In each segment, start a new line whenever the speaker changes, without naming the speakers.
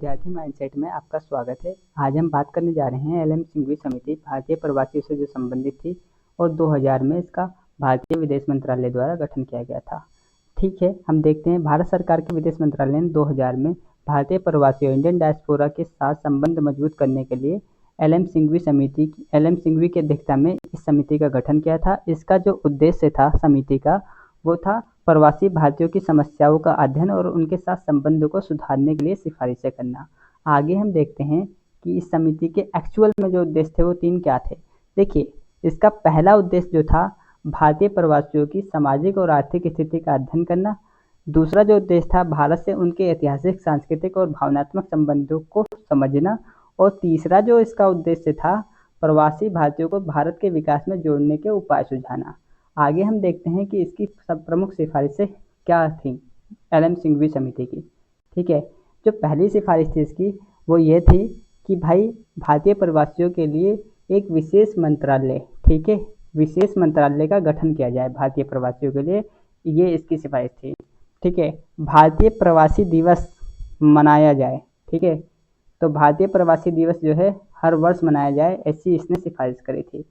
विद्यार्थी माइंडसेट में आपका स्वागत है। आज हम बात करने जा रहे हैं एलएम सिंघवी समिति भारतीय प्रवासियों से जो संबंधित थी और 2000 में इसका भारतीय विदेश मंत्रालय द्वारा गठन किया गया था। ठीक है, हम देखते हैं भारत सरकार के विदेश मंत्रालय ने 2000 में भारतीय प्रवासियों इंडियन डायस्पोरा के साथ संबंध मजबूत करने के लिए एलएम सिंघवी की अध्यक्षता में इस समिति का गठन किया था। इसका जो उद्देश्य था समिति का वो था प्रवासी भारतीयों की समस्याओं का अध्ययन और उनके साथ संबंधों को सुधारने के लिए सिफारिशें करना। आगे हम देखते हैं कि इस समिति के एक्चुअल में जो उद्देश्य थे वो 3 क्या थे। देखिए, इसका पहला उद्देश्य जो था भारतीय प्रवासियों की सामाजिक और आर्थिक स्थिति का अध्ययन करना। दूसरा जो उद्देश्य था भारत से उनके ऐतिहासिक, सांस्कृतिक और भावनात्मक संबंधों को समझना। और तीसरा जो इसका उद्देश्य था प्रवासी भारतीयों को भारत के विकास में जोड़ने के उपाय सुझाना। आगे हम देखते हैं कि इसकी सब प्रमुख सिफारिशें क्या थी एलएम सिंघवी समिति की। ठीक है, जो पहली सिफारिश थी इसकी वो ये थी कि भाई भारतीय प्रवासियों के लिए एक विशेष मंत्रालय, ठीक है, विशेष मंत्रालय का गठन किया जाए भारतीय प्रवासियों के लिए, ये इसकी सिफारिश थी। ठीक है, भारतीय प्रवासी दिवस मनाया जाए। ठीक है, तो भारतीय प्रवासी दिवस जो है हर वर्ष मनाया जाए, ऐसी इसने सिफारिश करी थी।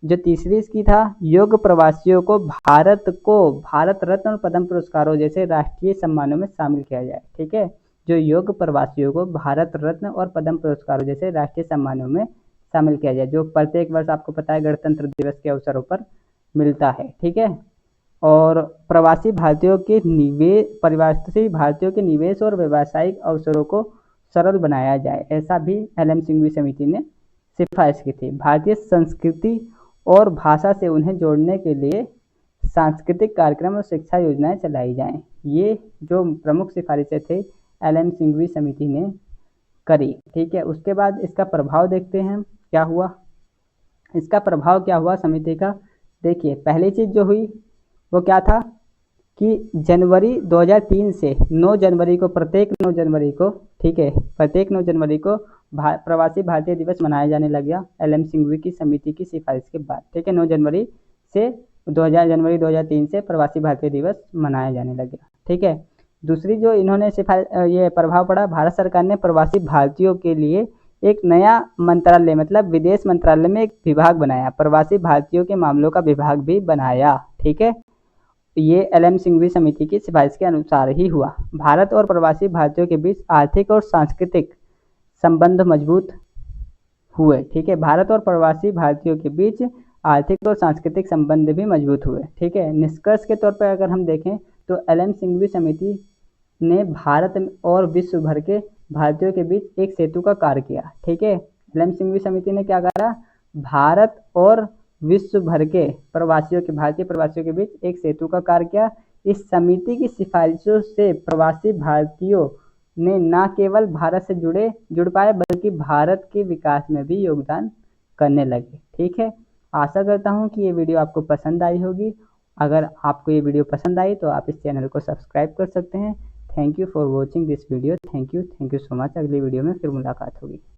जो तीसरी इसकी था योग्य प्रवासियों को भारत रत्न और पद्म पुरस्कारों जैसे राष्ट्रीय सम्मानों में शामिल किया जाए। ठीक है, जो योग्य प्रवासियों को भारत रत्न और पद्म पुरस्कारों जैसे राष्ट्रीय सम्मानों में शामिल किया जाए, जो प्रत्येक वर्ष आपको पता है गणतंत्र दिवस के अवसरों पर मिलता है। ठीक है, और प्रवासी भारतीयों के निवेश और व्यावसायिक अवसरों को सरल बनाया जाए, ऐसा भी एलएम सिंघवी समिति ने सिफारिश की थी। भारतीय संस्कृति और भाषा से उन्हें जोड़ने के लिए सांस्कृतिक कार्यक्रम और शिक्षा योजनाएं चलाई जाएं। ये जो प्रमुख सिफारिशें थे एलएम सिंघवी समिति ने करी। ठीक है, उसके बाद इसका प्रभाव देखते हैं क्या हुआ। इसका प्रभाव क्या हुआ समिति का। देखिए, पहली चीज़ जो हुई वो क्या था कि जनवरी 2003 से 9 जनवरी को प्रत्येक 9 जनवरी को, ठीक है, प्रत्येक 9 जनवरी को प्रवासी भारतीय दिवस मनाया जाने लग गया एलएम सिंघवी की समिति की सिफारिश के बाद। ठीक है, 9 जनवरी से 2000 जनवरी 2003 से प्रवासी भारतीय दिवस मनाया जाने लग गया। ठीक है, दूसरी जो इन्होंने ये प्रभाव पड़ा, भारत सरकार ने प्रवासी भारतीयों के लिए एक नया मंत्रालय मतलब विदेश मंत्रालय में एक विभाग बनाया, प्रवासी भारतीयों के मामलों का विभाग भी बनाया। ठीक है, ये एलएम सिंघवी समिति की सिफारिश के अनुसार ही हुआ। भारत और प्रवासी भारतीयों के बीच आर्थिक और सांस्कृतिक संबंध मजबूत हुए। ठीक है, भारत और प्रवासी भारतीयों के बीच आर्थिक और सांस्कृतिक संबंध भी मजबूत हुए। ठीक है, निष्कर्ष के तौर पर अगर हम देखें तो एलएम सिंघवी समिति ने भारत और विश्व भर के भारतीयों के बीच एक सेतु का कार्य किया। ठीक है, एलएम सिंघवी समिति ने क्या करा, भारत और विश्व भर के भारतीय प्रवासियों के बीच एक सेतु का कार्य किया। इस समिति की सिफारिशों से प्रवासी भारतीयों ने न केवल भारत से जुड़ पाए बल्कि भारत के विकास में भी योगदान करने लगे। ठीक है, आशा करता हूँ कि ये वीडियो आपको पसंद आई होगी। अगर आपको ये वीडियो पसंद आई तो आप इस चैनल को सब्सक्राइब कर सकते हैं। Thank you for watching this video. Thank you so much. अगली वीडियो में फिर मुलाकात होगी।